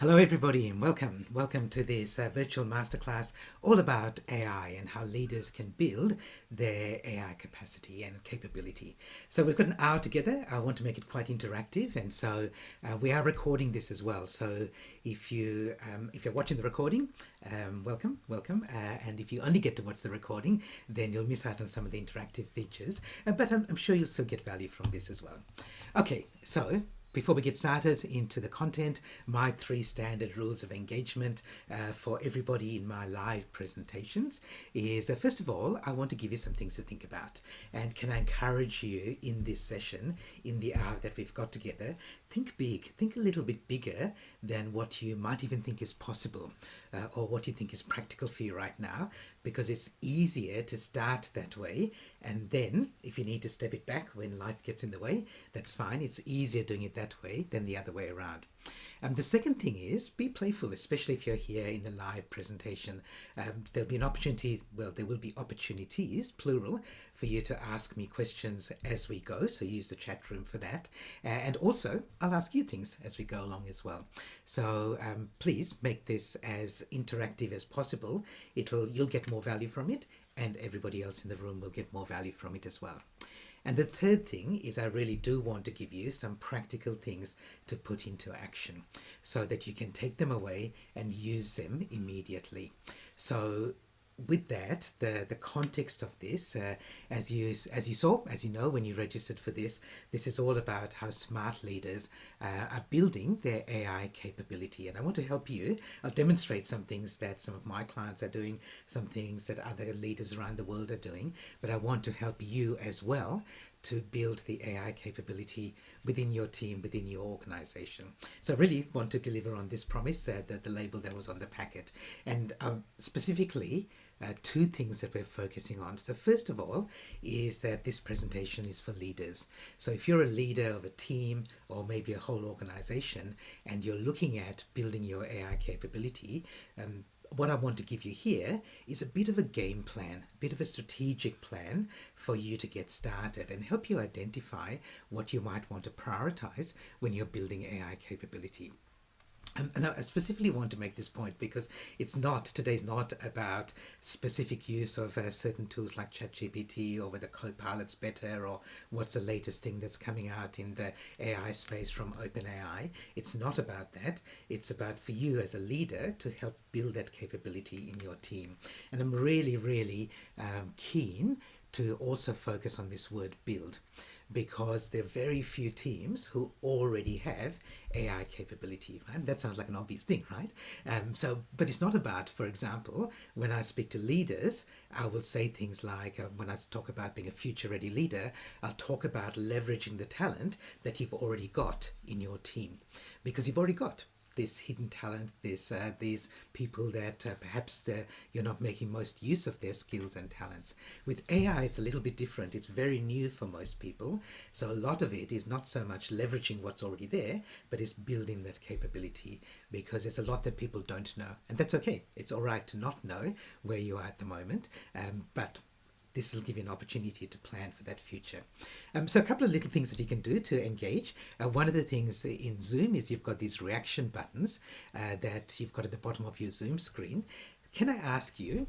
Hello, everybody, and welcome. Welcome to this virtual masterclass all about AI and how leaders can build their AI capacity and capability. So we've got an hour together. I want to make it quite interactive, and so we are recording this as well. So if you're watching the recording, welcome. And if you only get to watch the recording, then you'll miss out on some of the interactive features. But I'm sure you'll still get value from this as well. Okay, so before we get started into the content, my 3 standard rules of engagement for everybody in my live presentations is first of all, I want to give you some things to think about. And can I encourage you in this session, in the hour that we've got together, think big, think a little bit bigger than what you might even think is possible or what you think is practical for you right now, because it's easier to start that way. And then if you need to step it back when life gets in the way, that's fine. It's easier doing it that way than the other way around. The second thing is be playful, especially if you're here in the live presentation. There'll be an opportunity, well, there will be opportunities, plural, for you to ask me questions as we go. So use the chat room for that. And also, I'll ask you things as we go along as well. So please make this as interactive as possible. You'll get more value from it, and everybody else in the room will get more value from it as well. And the third thing is I really do want to give you some practical things to put into action so that you can take them away and use them immediately. So with that, the context of this, as you know, when you registered for this is all about how smart leaders are building their AI capability. And I want to help you. I'll demonstrate some things that some of my clients are doing, some things that other leaders around the world are doing, but I want to help you as well to build the AI capability within your team, within your organization. So I really want to deliver on this promise, the label that was on the packet. And specifically, 2 things that we're focusing on. So first of all is that this presentation is for leaders. So if you're a leader of a team or maybe a whole organization and you're looking at building your AI capability, what I want to give you here is a bit of a game plan, a bit of a strategic plan for you to get started and help you identify what you might want to prioritize when you're building AI capability. And I specifically want to make this point because today's not about specific use of certain tools like ChatGPT or whether Copilot's better or what's the latest thing that's coming out in the AI space from OpenAI. It's not about that. It's about for you as a leader to help build that capability in your team. And I'm really, really keen to also focus on this word build, because there are very few teams who already have AI capability, right? That sounds like an obvious thing, right? But it's not about, for example, when I speak to leaders, I will say things like, when I talk about being a future-ready leader, I'll talk about leveraging the talent that you've already got in your team, because you've already got this hidden talent, these people that perhaps you're not making most use of their skills and talents. With AI, it's a little bit different. It's very new for most people. So a lot of it is not so much leveraging what's already there, but it's building that capability, because there's a lot that people don't know. And that's okay. It's all right to not know where you are at the moment, but this will give you an opportunity to plan for that future. So a couple of little things that you can do to engage. One of the things in Zoom is you've got these reaction buttons that you've got at the bottom of your Zoom screen. Can I ask you,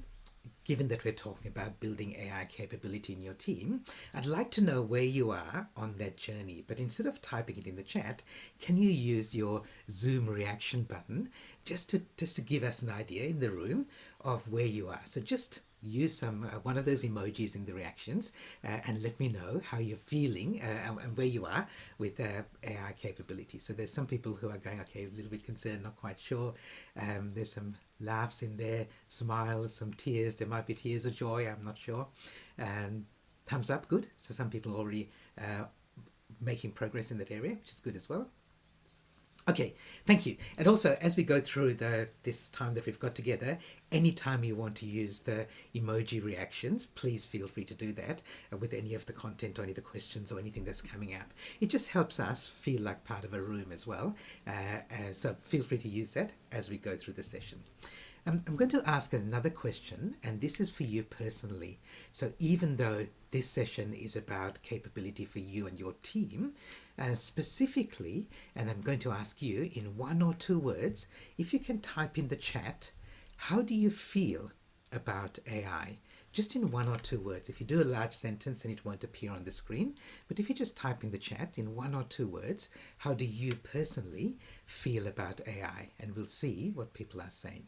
given that we're talking about building AI capability in your team, I'd like to know where you are on that journey. But instead of typing it in the chat, can you use your Zoom reaction button just to give us an idea in the room of where you are? So just use one of those emojis in the reactions and let me know how you're feeling and where you are with AI capability. So there's some people who are going, okay, a little bit concerned, not quite sure. There's some laughs in there, smiles, some tears. There might be tears of joy, I'm not sure. And thumbs up, good. So some people are already making progress in that area, which is good as well. Okay, thank you. And also, as we go through this time that we've got together, anytime you want to use the emoji reactions, please feel free to do that with any of the content or any of the questions or anything that's coming up. It just helps us feel like part of a room as well. So feel free to use that as we go through the session. I'm going to ask another question, and this is for you personally. So, even though this session is about capability for you and your team, specifically, and I'm going to ask you in one or two words, if you can type in the chat, how do you feel about AI? Just in one or two words. If you do a large sentence, then it won't appear on the screen. But if you just type in the chat in one or two words, how do you personally feel about AI? And we'll see what people are saying.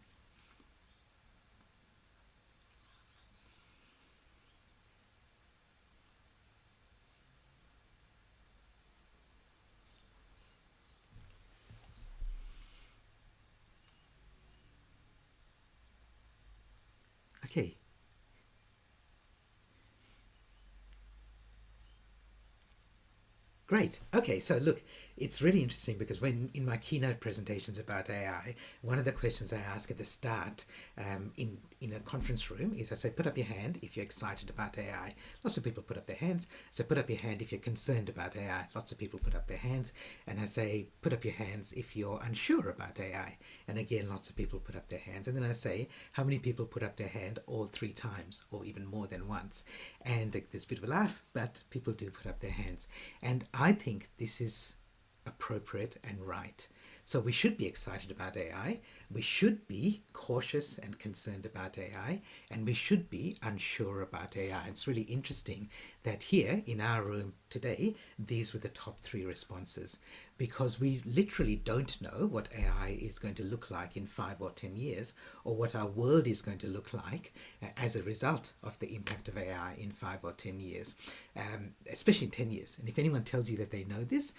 Okay. Great. Okay, so look, it's really interesting because when in my keynote presentations about AI, one of the questions I ask at the start in a conference room is I say, put up your hand if you're excited about AI. Lots of people put up their hands. So put up your hand if you're concerned about AI. Lots of people put up their hands. And I say, put up your hands if you're unsure about AI. And again, lots of people put up their hands. And then I say, how many people put up their hand all three times or even more than once? And there's a bit of a laugh, but people do put up their hands. And I think this is appropriate and right. So we should be excited about AI, we should be cautious and concerned about AI, and we should be unsure about AI. It's really interesting that here in our room today, these were the top three responses, because we literally don't know what AI is going to look like in 5 or 10 years, or what our world is going to look like as a result of the impact of AI in 5 or 10 years, especially in 10 years. And if anyone tells you that they know this,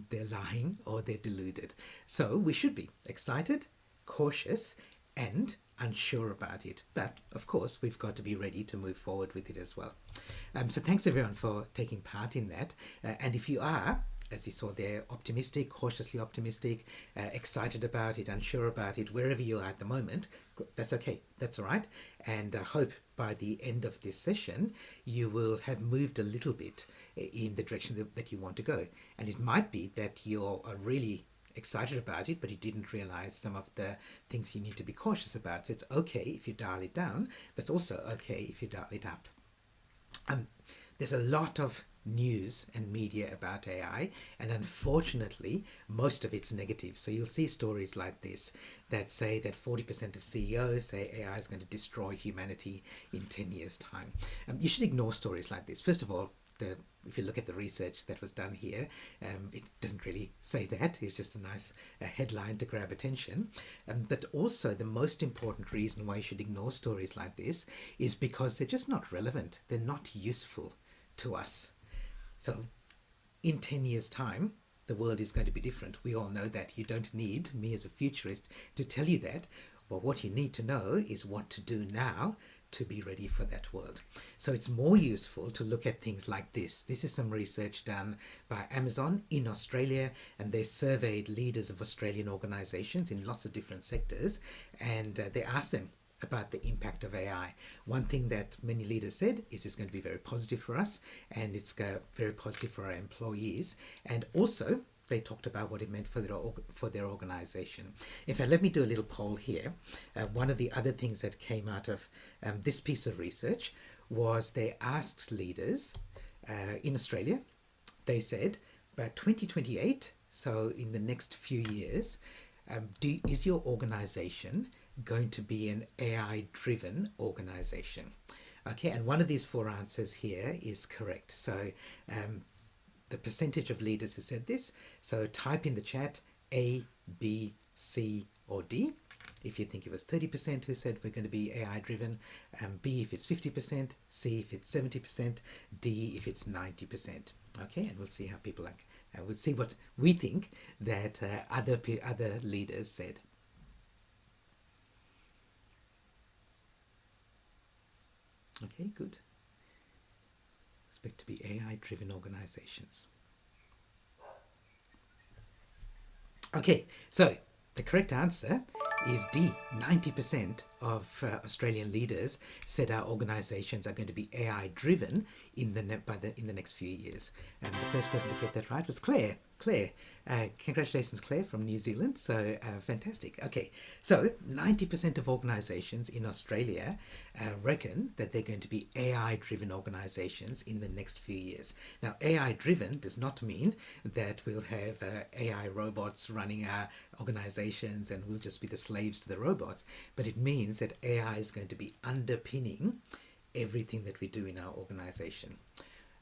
they're lying or they're deluded. So we should be excited, cautious, and unsure about it. But of course, we've got to be ready to move forward with it as well. So thanks everyone for taking part in that. And if you are, as you saw there, optimistic, cautiously optimistic, excited about it, unsure about it, wherever you are at the moment, that's okay. That's all right. And I hope by the end of this session, you will have moved a little bit in the direction that you want to go. And it might be that you're really excited about it, but you didn't realize some of the things you need to be cautious about. So it's okay if you dial it down, but it's also okay if you dial it up. There's a lot of news and media about AI, and unfortunately, most of it's negative. So you'll see stories like this that say that 40% of CEOs say AI is going to destroy humanity in 10 years' time. You should ignore stories like this. First of all, if you look at the research that was done here, it doesn't really say that. It's just a nice headline to grab attention. But also, the most important reason why you should ignore stories like this is because they're just not relevant. They're not useful to us. So in 10 years' time, the world is going to be different. We all know that. You don't need me as a futurist to tell you that. But what you need to know is what to do now to be ready for that world. So it's more useful to look at things like this. This is some research done by Amazon in Australia, and they surveyed leaders of Australian organizations in lots of different sectors, and they asked them about the impact of AI. One thing that many leaders said is it's going to be very positive for us, and it's very positive for our employees, and also they talked about what it meant for their organization. In fact, let me do a little poll here. One of the other things that came out of this piece of research was they asked leaders in Australia, they said, by 2028, so in the next few years, is your organization going to be an AI-driven organization? Okay, and one of these four answers here is correct. So the percentage of leaders who said this, so type in the chat A, B, C, or D. If you think it was 30% who said we're going to be AI driven, B if it's 50%, C if it's 70%, D if it's 90%. Okay, and we'll see how people like. We'll see what we think that other leaders said. Okay, good. Expect to be AI driven organizations. Okay, so the correct answer is D. 90% of Australian leaders said our organizations are going to be AI driven in the next few years. And the first person to get that right was Claire. Claire. Congratulations, Claire, from New Zealand. So fantastic. Okay, so 90% of organizations in Australia reckon that they're going to be AI driven organizations in the next few years. Now, AI driven does not mean that we'll have AI robots running our organizations and we'll just be the slaves to the robots, but it means that AI is going to be underpinning everything that we do in our organization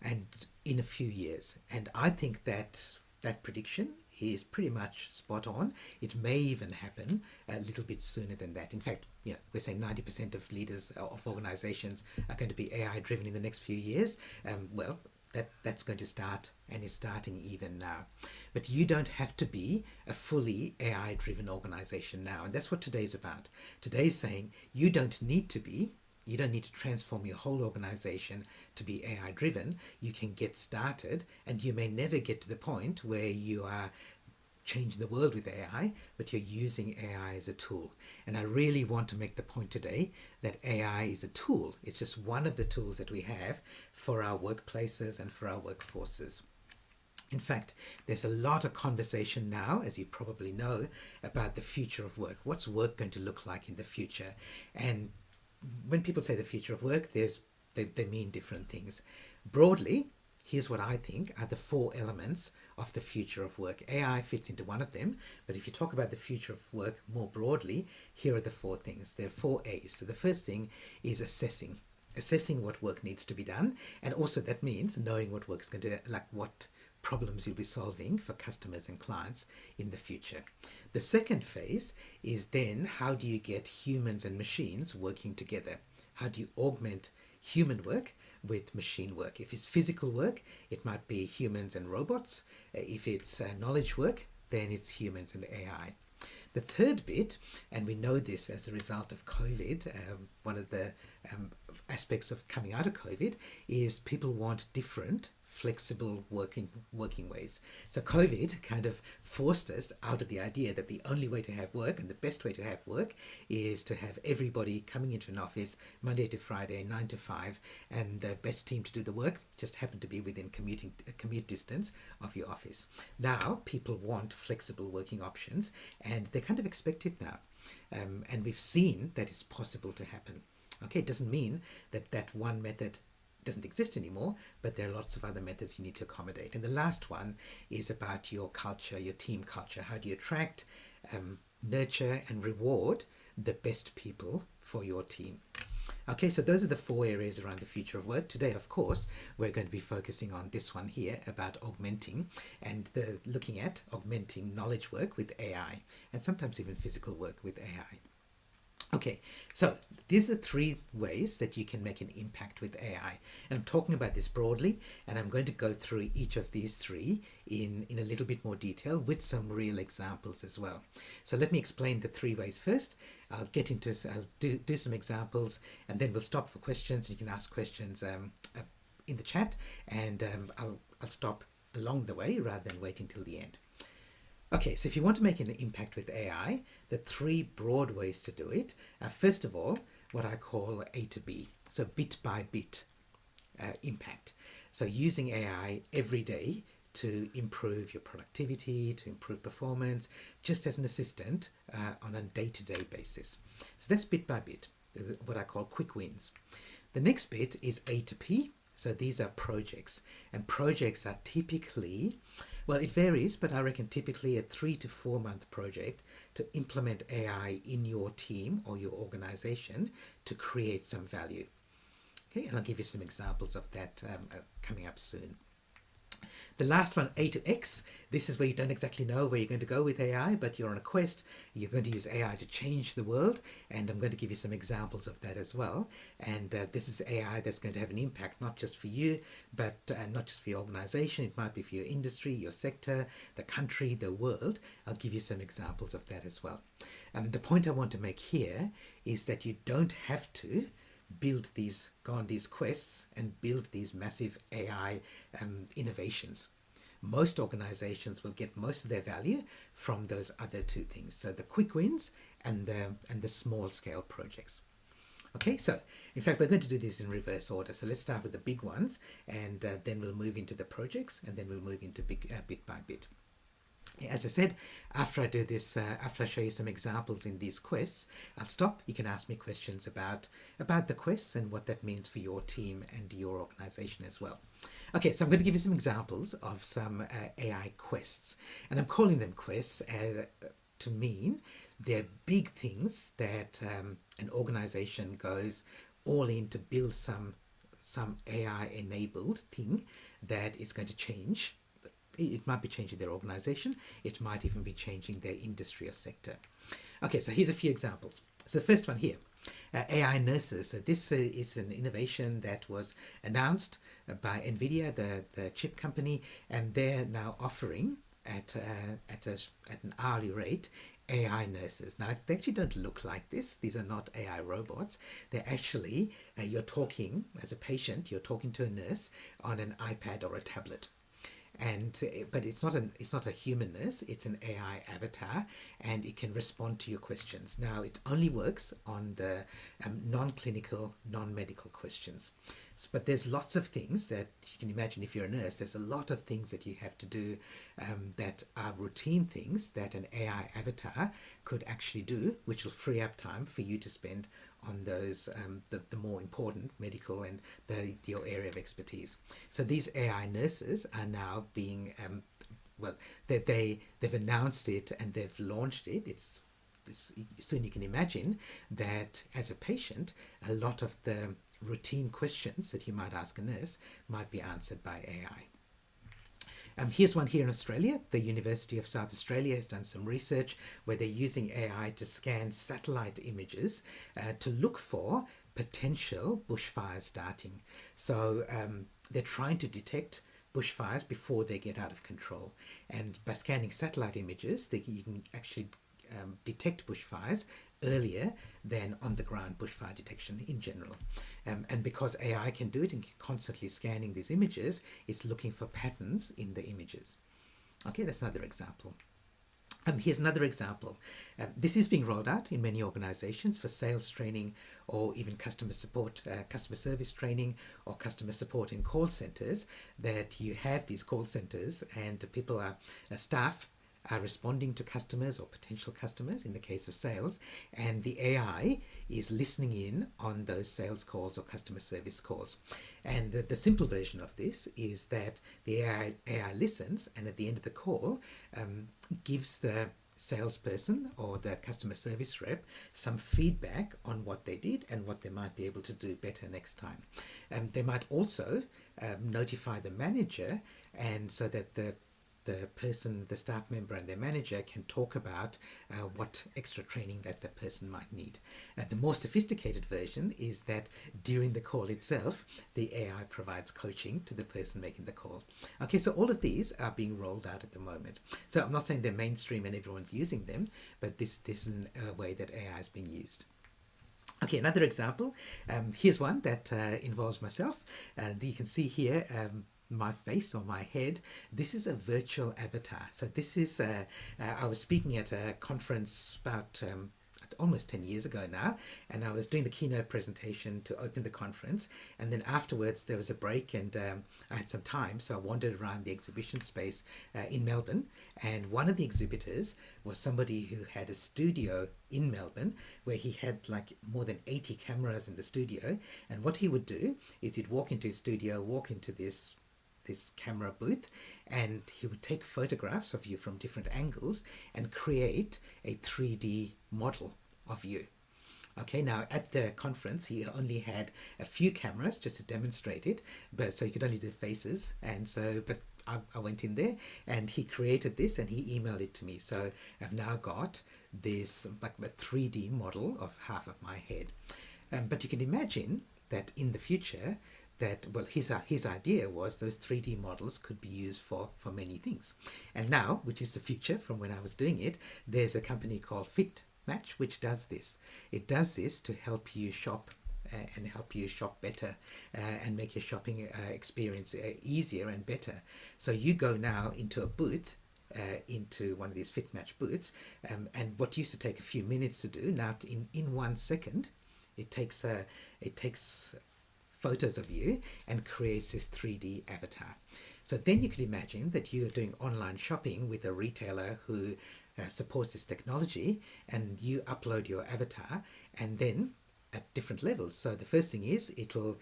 and in a few years. And I think that that prediction is pretty much spot on. It may even happen a little bit sooner than that. In fact, we're saying 90% of leaders of organizations are going to be AI driven in the next few years. Well, that's going to start and is starting even now. But you don't have to be a fully AI driven organization now. And that's what today's about. Today's saying you don't need to be. You don't need to transform your whole organization to be AI driven. You can get started, and you may never get to the point where you are changing the world with AI, but you're using AI as a tool. And I really want to make the point today that AI is a tool. It's just one of the tools that we have for our workplaces and for our workforces. In fact, there's a lot of conversation now, as you probably know, about the future of work. What's work going to look like in the future? And when people say the future of work, they mean different things. Broadly, here's what I think are the four elements of the future of work. AI fits into one of them, but if you talk about the future of work more broadly, here are the four things. There are four A's. So the first thing is assessing what work needs to be done, and also that means knowing what work's going to, like what problems you'll be solving for customers and clients in the future. The second phase is then how do you get humans and machines working together? How do you augment human work with machine work? If it's physical work, it might be humans and robots. If it's knowledge work, then it's humans and AI. The third bit, and we know this as a result of COVID, one of the aspects of coming out of COVID is people want different flexible working ways. So COVID kind of forced us out of the idea that the only way to have work and the best way to have work is to have everybody coming into an office Monday to Friday, 9 to 5, and the best team to do the work just happen to be within commute distance of your office. Now people want flexible working options, and they kind of expect it now. And we've seen that it's possible to happen. Okay, it doesn't mean that that one method doesn't exist anymore, but there are lots of other methods you need to accommodate. And the last one is about your culture, your team culture. How do you attract, nurture, and reward the best people for your team? Okay, so those are the four areas around the future of work. Today, of course, we're going to be focusing on this one here about augmenting and looking at augmenting knowledge work with AI, and sometimes even physical work with AI. Okay, so these are three ways that you can make an impact with AI. And I'm talking about this broadly, and I'm going to go through each of these three in a little bit more detail with some real examples as well. So let me explain the three ways first. I'll do some examples, and then we'll stop for questions. You can ask questions in the chat, and I'll stop along the way rather than waiting till the end. Okay, so if you want to make an impact with AI, the three broad ways to do it are, first of all, what I call A to B, so bit by bit impact. So using AI every day to improve your productivity, to improve performance, just as an assistant on a day-to-day basis. So that's bit by bit, what I call quick wins. The next bit is A to P. So these are projects, and projects are typically, well, it varies, but I reckon typically a 3 to 4 month project to implement AI in your team or your organization to create some value. Okay, and I'll give you some examples of that coming up soon. The last one, A to X, this is where you don't exactly know where you're going to go with AI, but you're on a quest. You're going to use AI to change the world, and I'm going to give you some examples of that as well. And this is AI that's going to have an impact, not just for you, but not just for your organization. It might be for your industry, your sector, the country, the world. I'll give you some examples of that as well. The point I want to make here is that you don't have to go on these quests and build these massive AI innovations. Most organizations will get most of their value from those other two things. So the quick wins and the small scale projects. Okay, so in fact, we're going to do this in reverse order. So let's start with the big ones, and then we'll move into the projects, and then we'll move into bit by bit. As I said, after I do this, after I show you some examples in these quests, I'll stop. You can ask me questions about the quests and what that means for your team and your organization as well. Okay, so I'm going to give you some examples of some AI quests, and I'm calling them quests to mean they're big things that an organization goes all in to build some AI enabled thing that is going to change. It might be changing their organization, it might even be changing their industry or sector. Okay, so here's a few examples. So the first one here, AI nurses. So this is an innovation that was announced by NVIDIA, the chip company, and they're now offering at an hourly rate AI nurses. Now, they actually don't look like this. These are not AI robots. They're actually, you're talking, as a patient, you're talking to a nurse on an iPad or a tablet. And but it's not a human nurse, it's an AI avatar, and it can respond to your questions. Now it only works on the non-clinical, non-medical questions. But there's lots of things that you can imagine. If you're a nurse, there's a lot of things that you have to do that are routine things that an AI avatar could actually do, which will free up time for you to spend on those the more important medical and your area of expertise. So these AI nurses are now being well, they've announced it and they've launched it. It's soon you can imagine that as a patient, a lot of the routine questions that you might ask a nurse might be answered by AI. Here's one here in Australia. The University of South Australia has done some research where they're using AI to scan satellite images to look for potential bushfires starting. So they're trying to detect bushfires before they get out of control. And by scanning satellite images, you can actually detect bushfires earlier than on the ground bushfire detection in general. And because AI can do it and constantly scanning these images, it's looking for patterns in the images. Okay, that's another example. Here's another example. This is being rolled out in many organizations for sales training or even customer support, customer service training or customer support in call centers, that you have these call centers and people staff are responding to customers or potential customers in the case of sales, and the AI is listening in on those sales calls or customer service calls. And the simple version of this is that the AI listens, and at the end of the call gives the salesperson or the customer service rep some feedback on what they did and what they might be able to do better next time. They might also notify the manager, and so that the person, the staff member and their manager can talk about what extra training that the person might need. The more sophisticated version is that during the call itself, the AI provides coaching to the person making the call. Okay, so all of these are being rolled out at the moment. So I'm not saying they're mainstream and everyone's using them, but this is a way that AI is being used. Okay, another example. Here's one that involves myself. You can see here my face or my head. This is a virtual avatar. So this is, I was speaking at a conference about almost 10 years ago now, and I was doing the keynote presentation to open the conference, and then afterwards there was a break and I had some time, so I wandered around the exhibition space in Melbourne, and one of the exhibitors was somebody who had a studio in Melbourne where he had like more than 80 cameras in the studio, and what he would do is he'd walk into his studio, walk into this camera booth, and he would take photographs of you from different angles and create a 3D model of you. Okay, now at the conference he only had a few cameras just to demonstrate it, but so he could only do faces, and so but I went in there and he created this and he emailed it to me. So I've now got this like a 3D model of half of my head. But you can imagine that in the future, that, well, his idea was those 3D models could be used for many things. And now, which is the future from when I was doing it, there's a company called FitMatch which does this. It does this to help you shop and help you shop better and make your shopping experience easier and better. So you go now into a booth, into one of these FitMatch booths, and what used to take a few minutes to do, now in 1 second, it takes photos of you and creates this 3D avatar. So then you could imagine that you're doing online shopping with a retailer who supports this technology, and you upload your avatar, and then at different levels. So the first thing is it'll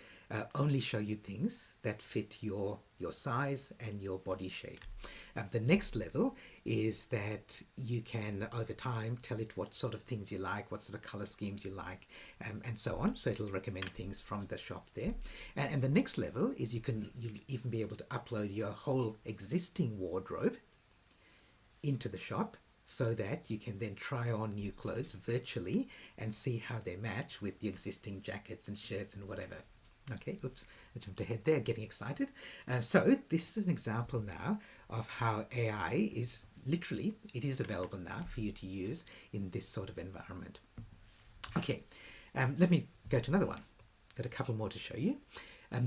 only show you things that fit your size and your body shape. The next level is that you can over time tell it what sort of things you like, what sort of color schemes you like, and so on. So it'll recommend things from the shop there. And the next level is you'll even be able to upload your whole existing wardrobe into the shop, so that you can then try on new clothes virtually and see how they match with the existing jackets and shirts and whatever. Okay, oops, I jumped ahead there, getting excited. So this is an example now of how AI is literally, it is available now for you to use in this sort of environment. Okay, let me go to another one. Got a couple more to show you.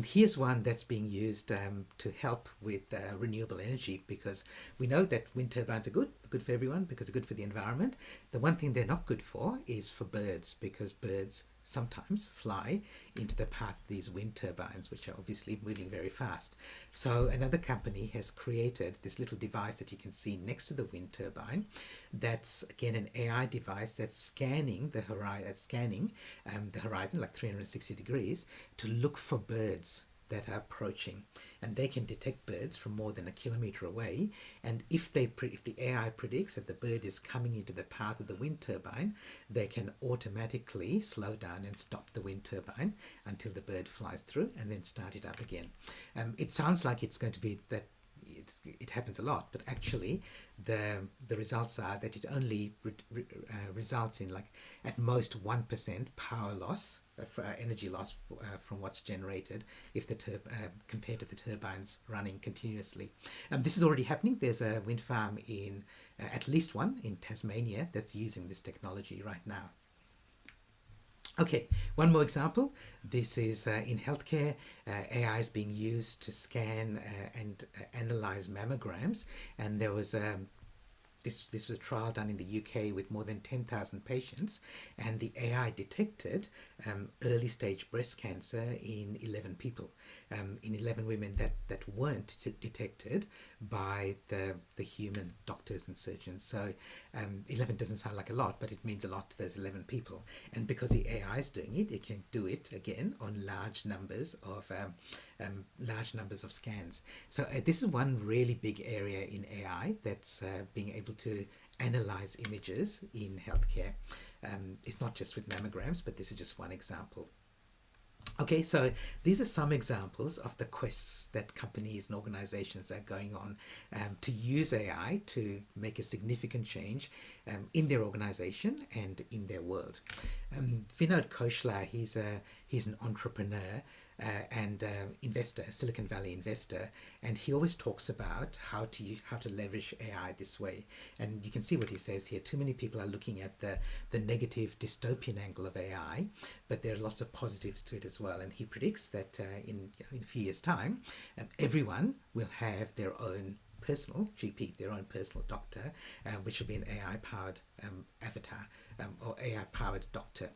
Here's one that's being used to help with renewable energy, because we know that wind turbines are good for everyone because they're good for the environment. The one thing they're not good for is for birds, because birds sometimes fly into the path of these wind turbines, which are obviously moving very fast. So another company has created this little device that you can see next to the wind turbine. That's again an AI device that's scanning the horizon like 360 degrees to look for birds that are approaching, and they can detect birds from more than a kilometer away. And if the AI predicts that the bird is coming into the path of the wind turbine, they can automatically slow down and stop the wind turbine until the bird flies through, and then start it up again. It sounds like it's going to be that it happens a lot, but actually the results are that it only results in like at most 1% power loss, energy loss from what's generated if the compared to the turbines running continuously. This is already happening. There's a wind farm in at least one in Tasmania that's using this technology right now. Okay, one more example. This is in healthcare. AI is being used to scan and analyze mammograms, and there was this was a trial done in the UK with more than 10,000 patients, and the AI detected early stage breast cancer in 11 people, in 11 women that weren't detected by the human doctors and surgeons. So 11 doesn't sound like a lot, but it means a lot to those 11 people. And because the AI is doing it, it can do it again on large numbers of scans. So this is one really big area in AI that's being able to analyze images in healthcare. It's not just with mammograms, but this is just one example. Okay, so these are some examples of the quests that companies and organizations are going on to use AI to make a significant change in their organization and in their world. Vinod Khosla, he's an entrepreneur and investor, Silicon Valley investor, and he always talks about how to leverage AI this way. And you can see what he says here. Too many people are looking at the negative dystopian angle of AI, but there are lots of positives to it as well. And he predicts that in a few years' time, everyone will have their own personal GP, their own personal doctor, which will be an AI-powered avatar or AI-powered doctor.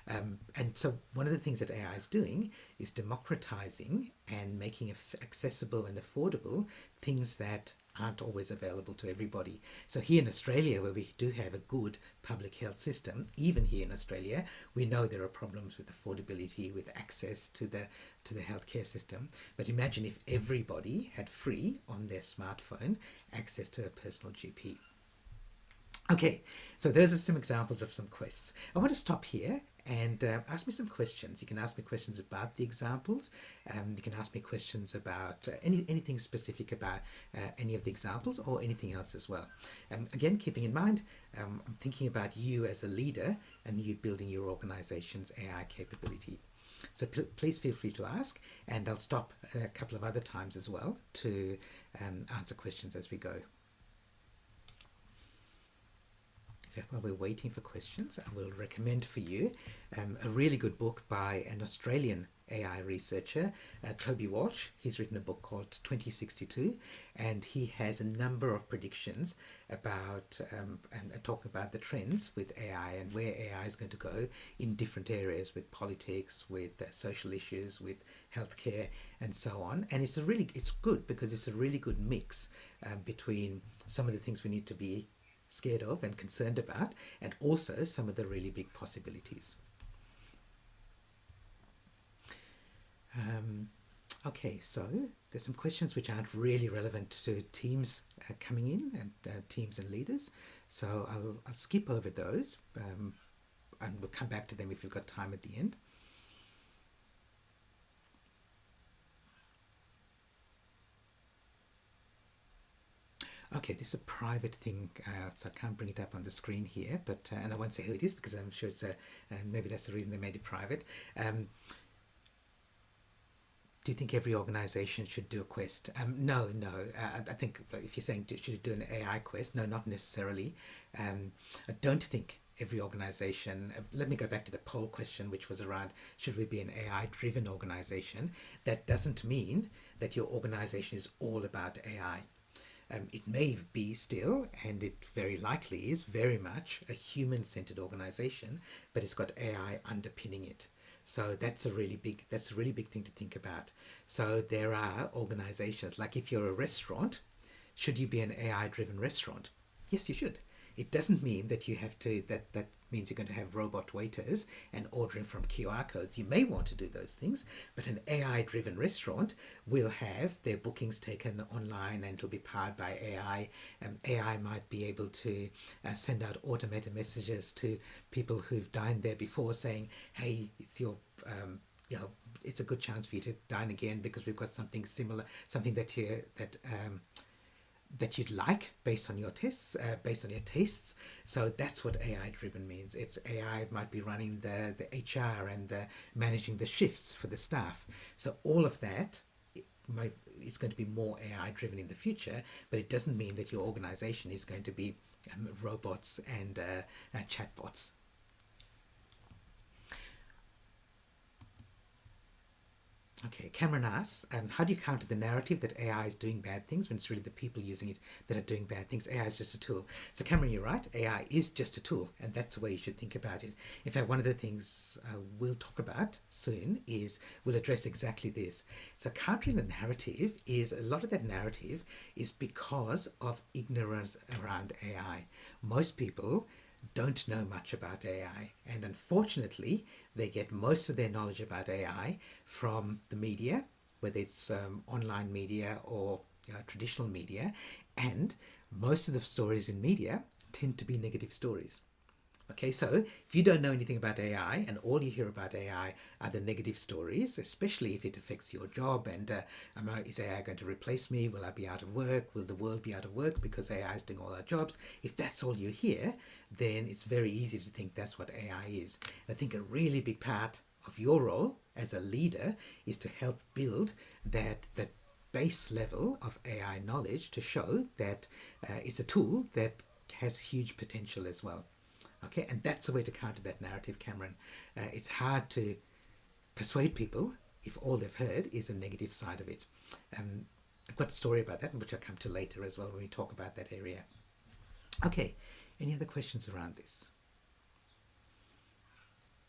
And so one of the things that AI is doing is democratizing and making accessible and affordable things that aren't always available to everybody. So here in Australia, where we do have a good public health system, even here in Australia, we know there are problems with affordability, with access to the healthcare system. But imagine if everybody had free on their smartphone access to a personal GP. Okay, so those are some examples of some quests. I want to stop here and ask me some questions. You can ask me questions about the examples. You can ask me questions about anything specific about any of the examples or anything else as well. Again, keeping in mind, I'm thinking about you as a leader and you building your organization's AI capability. So please feel free to ask, and I'll stop a couple of other times as well to answer questions as we go. While we're waiting for questions, I will recommend for you a really good book by an Australian AI researcher, Toby Walsh. He's written a book called 2062, and he has a number of predictions about and talking about the trends with AI and where AI is going to go in different areas, with politics, with social issues, with healthcare, and so on. And it's good because it's a really good mix between some of the things we need to be scared of and concerned about, and also some of the really big possibilities. Okay, so there's some questions which aren't really relevant to teams coming in, and teams and leaders. So I'll skip over those, and we'll come back to them if we've got time at the end. Okay, this is a private thing, so I can't bring it up on the screen here, but and I won't say who it is because I'm sure it's maybe that's the reason they made it private. Do you think every organization should do a quest? No, no. I think if you're saying should it do an AI quest, no, not necessarily. I don't think every organization. Let me go back to the poll question, which was around should we be an AI-driven organization? That doesn't mean that your organization is all about AI. It may be still, and it very likely is, very much a human-centered organization, but it's got AI underpinning it. So that's a really big thing to think about. So there are organizations, like if you're a restaurant, should you be an AI driven restaurant? Yes, you should. It doesn't mean that you have to, that means you're going to have robot waiters and ordering from QR codes. You may want to do those things, but an AI driven restaurant will have their bookings taken online and it'll be powered by AI. AI might be able to send out automated messages to people who've dined there before saying, hey, it's your, you know, it's a good chance for you to dine again because we've got something similar, something that you'd like based on your tests, based on your tastes. So that's what AI driven means. It's AI might be running the HR and managing the shifts for the staff. So all of that is going to be more AI driven in the future, but it doesn't mean that your organization is going to be robots and chatbots. Okay, Cameron asks, how do you counter the narrative that AI is doing bad things when it's really the people using it that are doing bad things? AI is just a tool. So Cameron, you're right. AI is just a tool, and that's the way you should think about it. In fact, one of the things we'll talk about soon is we'll address exactly this. So countering the narrative is, a lot of that narrative is because of ignorance around AI. Most people don't know much about AI, and unfortunately they get most of their knowledge about AI from the media, whether it's online media or traditional media, and most of the stories in media tend to be negative stories. Okay, so if you don't know anything about AI and all you hear about AI are the negative stories, especially if it affects your job and is AI going to replace me? Will I be out of work? Will the world be out of work because AI is doing all our jobs? If that's all you hear, then it's very easy to think that's what AI is. And I think a really big part of your role as a leader is to help build that base level of AI knowledge to show that it's a tool that has huge potential as well. Okay, and that's the way to counter that narrative, Cameron. It's hard to persuade people if all they've heard is a negative side of it. I've got a story about that, which I'll come to later as well when we talk about that area. Okay, any other questions around this?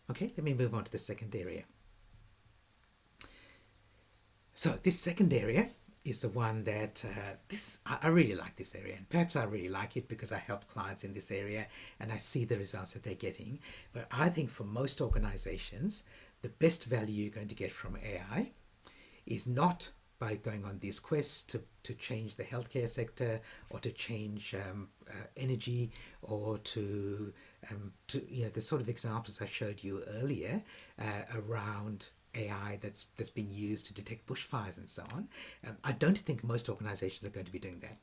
Okay, let me move on to the second area. So this second area is the one that I really like this area, and perhaps I really like it because I help clients in this area and I see the results that they're getting. But I think for most organizations, the best value you're going to get from AI is not by going on these quests to change the healthcare sector or to change energy or to the sort of examples I showed you earlier around AI that's being used to detect bushfires and so on. I don't think most organizations are going to be doing that.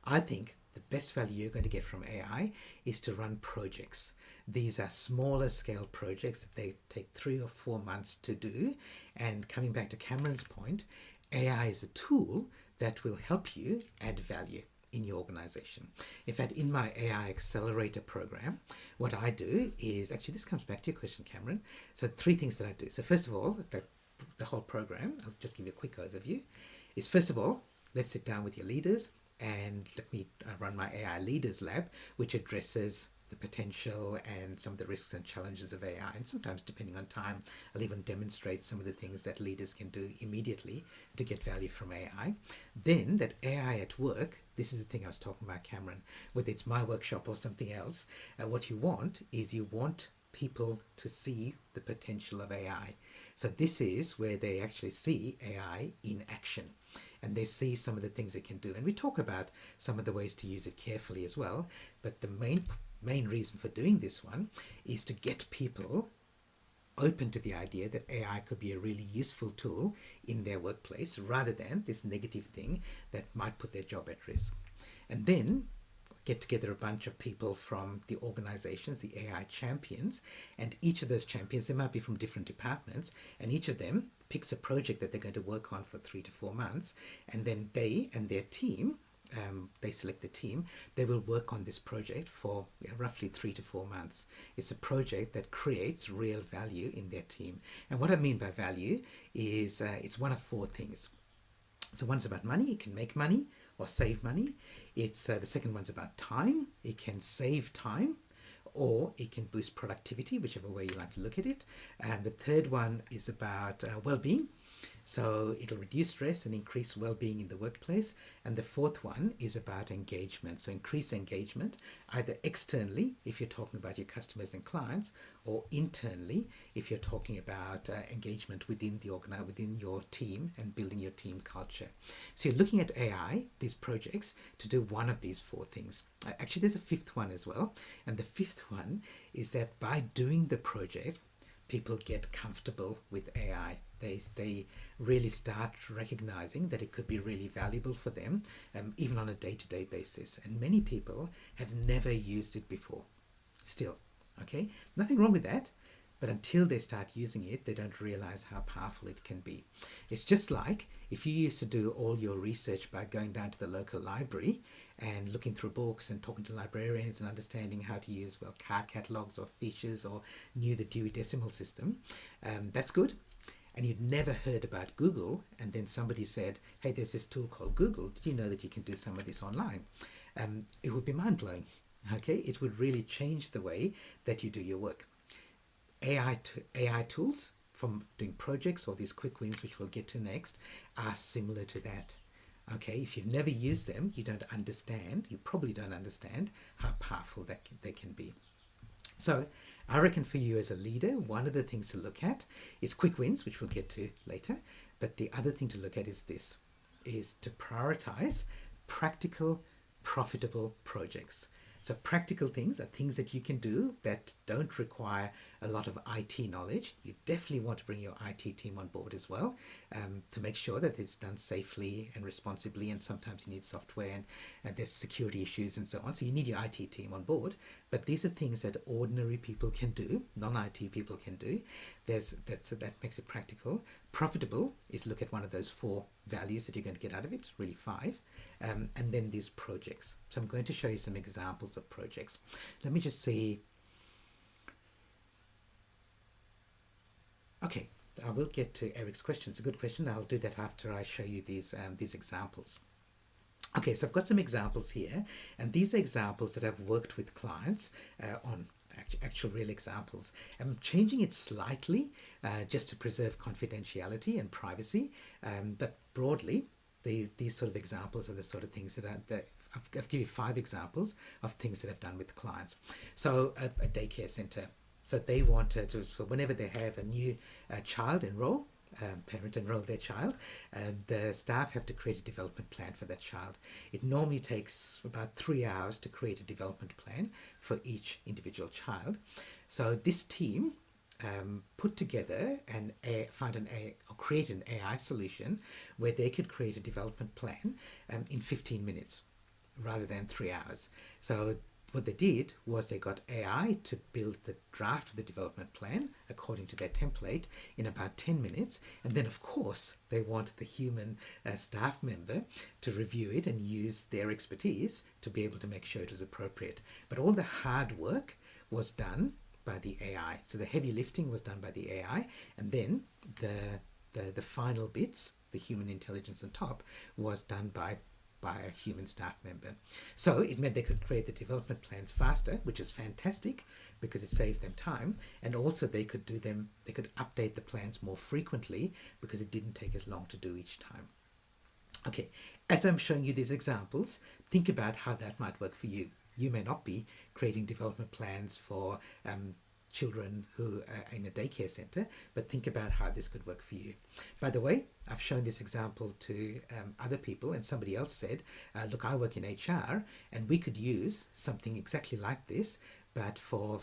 I think the best value you're going to get from AI is to run projects. These are smaller scale projects that they take 3 or 4 months to do. And coming back to Cameron's point, AI is a tool that will help you add value in your organization. In fact, in my AI Accelerator program, what I do is, actually this comes back to your question, Cameron. So 3 things that I do. So first of all, the the whole program, I'll just give you a quick overview, is first of all, let's sit down with your leaders and let me run my AI Leaders Lab, which addresses the potential and some of the risks and challenges of AI. And sometimes, depending on time, I'll even demonstrate some of the things that leaders can do immediately to get value from AI. Then that AI at work, this is the thing I was talking about, Cameron, whether it's my workshop or something else, what you want is you want people to see the potential of AI. So this is where they actually see AI in action and they see some of the things it can do. And we talk about some of the ways to use it carefully as well. But the main reason for doing this one is to get people open to the idea that AI could be a really useful tool in their workplace rather than this negative thing that might put their job at risk. And then get together a bunch of people from the organizations, the AI champions, and each of those champions, they might be from different departments, and each of them picks a project that they're going to work on for 3 to 4 months, and then they and their team, they select the team, they will work on this project for roughly 3 to 4 months. It's a project that creates real value in their team. And what I mean by value is it's one of 4 things. So one's about money, it can make money or save money. It's the second one's about time, it can save time, or it can boost productivity, whichever way you like to look at it. And the third one is about well-being. So it'll reduce stress and increase well-being in the workplace. And the fourth one is about engagement. So increase engagement, either externally, if you're talking about your customers and clients, or internally, if you're talking about engagement within the within your team and building your team culture. So you're looking at AI, these projects, to do one of these 4 things. Actually, there's a 5th one as well. And the 5th one is that by doing the project, people get comfortable with AI. They really start recognizing that it could be really valuable for them, even on a day-to-day basis. And many people have never used it before. Still, okay? Nothing wrong with that, but until they start using it, they don't realize how powerful it can be. It's just like if you used to do all your research by going down to the local library and looking through books and talking to librarians and understanding how to use, well, card catalogs or fiches or knew the Dewey Decimal System. That's good. And you'd never heard about Google, and then somebody said, hey, there's this tool called Google. Did you know that you can do some of this online? It would be mind-blowing, okay? It would really change the way that you do your work. AI tools from doing projects or these quick wins, which we'll get to next, are similar to that. Okay, if you've never used them, you don't understand, you probably don't understand how powerful they can be. So I reckon for you as a leader, one of the things to look at is quick wins, which we'll get to later. But the other thing to look at is this, is to prioritize practical, profitable projects. So practical things are things that you can do that don't require a lot of IT knowledge. You definitely want to bring your IT team on board as well, to make sure that it's done safely and responsibly. And sometimes you need software and there's security issues and so on. So you need your IT team on board. But these are things that ordinary people can do, non-IT people can do. That makes it practical. Profitable is look at one of those 4 values that you're going to get out of it, really 5. And then these projects. So I'm going to show you some examples of projects. Let me just see. Okay, I will get to Eric's question. It's a good question. I'll do that after I show you these examples. Okay, so I've got some examples here, and these are examples that I've worked with clients on. Actual real examples. I'm changing it slightly just to preserve confidentiality and privacy, but broadly, these sort of examples are the sort of things that I've given you 5 examples of things that I've done with clients. So a daycare center. So they want so whenever they have a new child enroll, parent enroll their child, the staff have to create a development plan for that child. It normally takes about 3 hours to create a development plan for each individual child. So this team put together and create an AI solution where they could create a development plan in 15 minutes rather than 3 hours. So what they did was they got AI to build the draft of the development plan according to their template in about 10 minutes. And then, of course, they want the human staff member to review it and use their expertise to be able to make sure it was appropriate. But all the hard work was done by the AI. So the heavy lifting was done by the AI, and then the the final bits, the human intelligence on top, was done by a human staff member. So it meant they could create the development plans faster, which is fantastic because it saved them time, and also they could update the plans more frequently because it didn't take as long to do each time. Okay, as I'm showing you these examples, think about how that might work for you. You may not be creating development plans for children who are in a daycare center, but think about how this could work for you. By the way, I've shown this example to other people, and somebody else said, look, I work in HR, and we could use something exactly like this, but for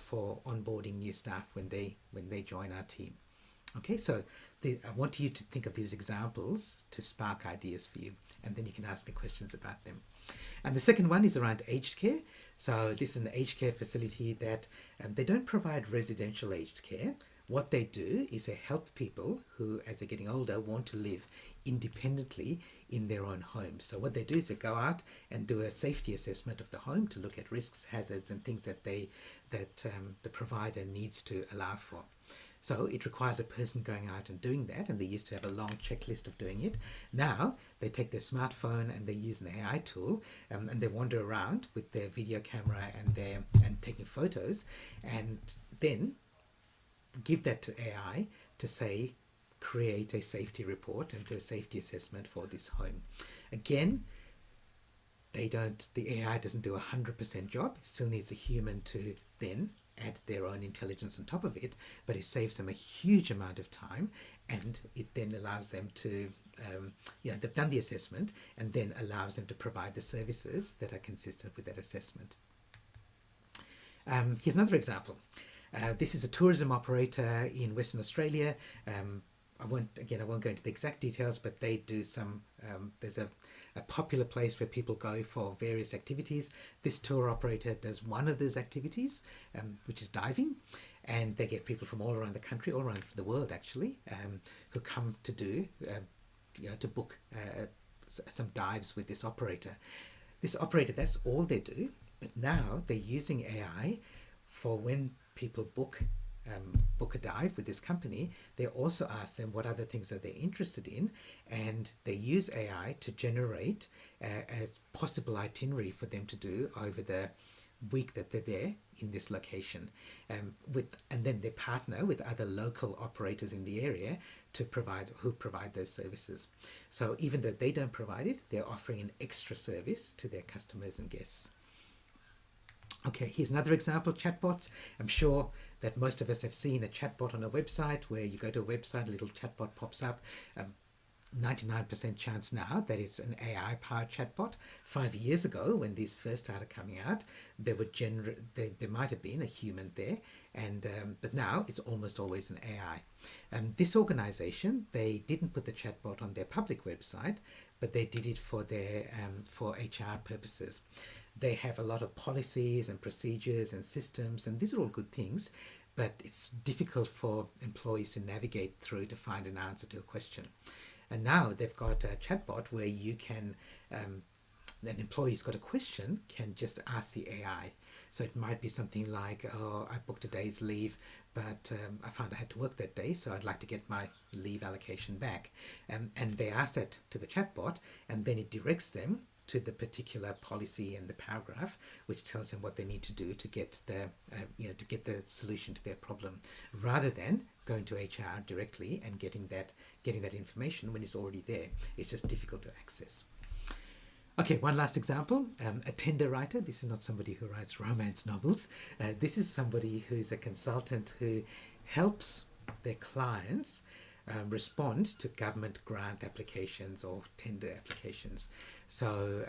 onboarding new staff when they join our team. Okay, so I want you to think of these examples to spark ideas for you, and then you can ask me questions about them. And the second one is around aged care. So this is an aged care facility that they don't provide residential aged care. What they do is they help people who, as they're getting older, want to live independently in their own homes. So what they do is they go out and do a safety assessment of the home to look at risks, hazards, and things that the provider needs to allow for. So it requires a person going out and doing that, and they used to have a long checklist of doing it. Now they take their smartphone and they use an AI tool, and they wander around with their video camera and taking photos, and then give that to AI to say, create a safety report and do a safety assessment for this home. Again, the AI doesn't do 100% job. It still needs a human to then add their own intelligence on top of it, but it saves them a huge amount of time, and it then allows them to, they've done the assessment and then allows them to provide the services that are consistent with that assessment. Here's another example. This is a tourism operator in Western Australia. I won't go into the exact details, but they do some, there's a popular place where people go for various activities. This tour operator does one of those activities, which is diving, and they get people from all around the country, all around the world actually, who come to do, to book some dives with this operator. This operator, that's all they do, but now they're using AI for when people book a dive with this company. They also ask them what other things are they interested in, and they use AI to generate a possible itinerary for them to do over the week that they're there in this location, and then they partner with other local operators in the area who provide those services. So even though they don't provide it, they're offering an extra service to their customers and guests. Okay, here's another example, chatbots. I'm sure that most of us have seen a chatbot on a website where you go to a website, a little chatbot pops up. 99% chance now that it's an AI-powered chatbot. 5 years ago, when these first started coming out, there might have been a human there, but now it's almost always an AI. This organization, they didn't put the chatbot on their public website, but they did it for HR purposes. They have a lot of policies and procedures and systems, and these are all good things, but it's difficult for employees to navigate through to find an answer to a question. And now they've got a chatbot where you can, an employee who's got a question can just ask the AI. So it might be something like, oh, I booked a day's leave, but I found I had to work that day, so I'd like to get my leave allocation back. And they ask that to the chatbot, and then it directs them to the particular policy and the paragraph, which tells them what they need to do to get the solution to their problem, rather than going to HR directly and getting that information when it's already there. It's just difficult to access. Okay, one last example, a tender writer. This is not somebody who writes romance novels. This is somebody who's a consultant who helps their clients respond to government grant applications or tender applications. So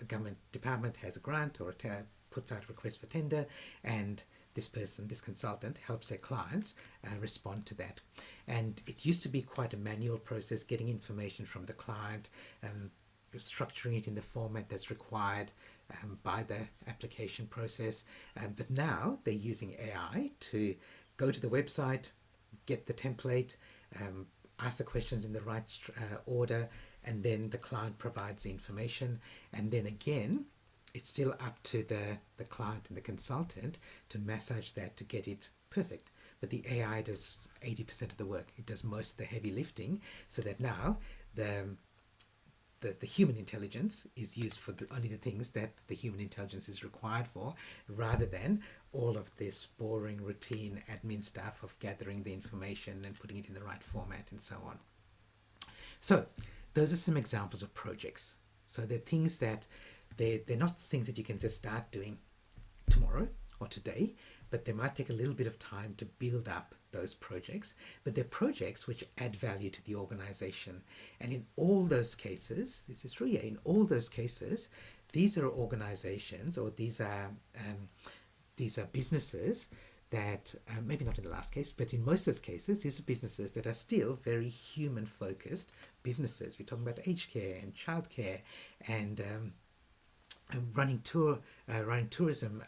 a government department has a grant or puts out a request for tender, and this consultant helps their clients respond to that. And it used to be quite a manual process, getting information from the client, structuring it in the format that's required by the application process. But now they're using AI to go to the website, get the template, ask the questions in the right order, and then the client provides the information. And then again, it's still up to the client and the consultant to massage that to get it perfect. but the AI does 80% of the work. It does most of the heavy lifting, so that now the human intelligence is used for only the things that the human intelligence is required for, rather than all of this boring routine admin stuff of gathering the information and putting it in the right format and so on. So those are some examples of projects. So they're things that they're not things that you can just start doing tomorrow or today, but they might take a little bit of time to build up those projects, but they're projects which add value to the organization. And in all those cases, this is true, yeah, in all those cases, these are organizations, or these are businesses that, maybe not in the last case, but in most of those cases, these are businesses that are still very human focused businesses. We're talking about aged care and childcare and running tourism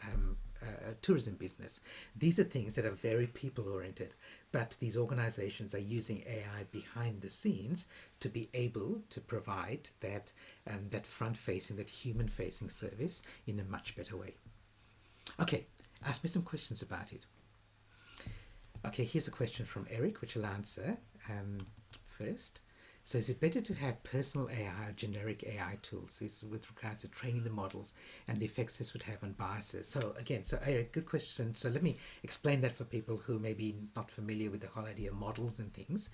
business. These are things that are very people oriented, but these organizations are using AI behind the scenes to be able to provide that front facing, that human facing service in a much better way. Okay, ask me some questions about it. Okay, here's a question from Eric, which I'll answer first. So is it better to have personal AI or generic AI tools? This is with regards to training the models and the effects this would have on biases. So again, so Eric, good question. So let me explain that for people who may be not familiar with the whole idea of models and things.